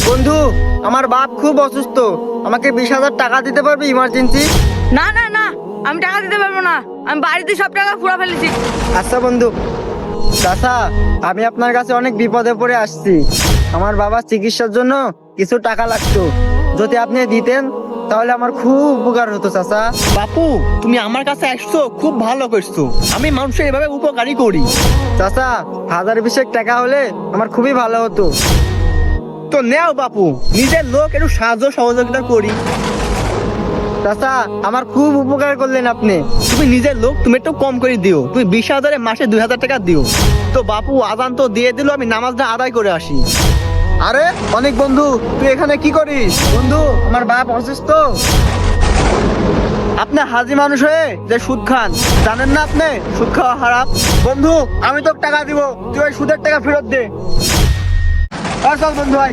বন্ধু, আমার বাপ খুব অসুস্থ, আমাকে 20,000 টাকা দিতে পারবে ইমার্জেন্সি? না না না, আমি টাকা দিতে পারবো না। আমি বাড়িতে সব টাকা ফুরা ফেলেছি। আচ্ছা বন্ধু। চাচা, আমি আপনার কাছে অনেক বিপদে পড়ে আসছি। আমার বাবার চিকিৎসার জন্য কিছু টাকা লাগতো, যদি আপনি দিতেন তাহলে আমার খুব উপকার হতো চাচা। বাপু, তুমি আমার কাছে আসছো, খুব ভালো করছো। আমি মানুষের এভাবে উপকারই করি। চাচা, 1,000 টাকা হলে আমার খুবই ভালো হতো। তো নেও বাপু, নিজের লোক একটু সাহায্য সহযোগিতা করি। চাচা, আমার খুব উপকার করলেন আপনি। তুমি নিজের লোক, তুমি একটু কম করে দিও। তুমি 20,000-এ মাসে 2,000 টাকা দিও। তো বাপু, আজান তো দিয়ে দিল, আমি নামাজটা আদায় করে আসি। আরে অনেক বন্ধু, তুই এখানে কি করিস? বন্ধু, আমার বাপ অসুস্থ। আপনি হাজি মানুষ হয়ে যে সুদ খান, জানেন না আপনি সুদ খাওয়া হারাম? বন্ধু, আমি তোকে টাকা দিব, তুই ওই সুদের টাকা ফেরত দে। আর চল বন্ধু, ভাই।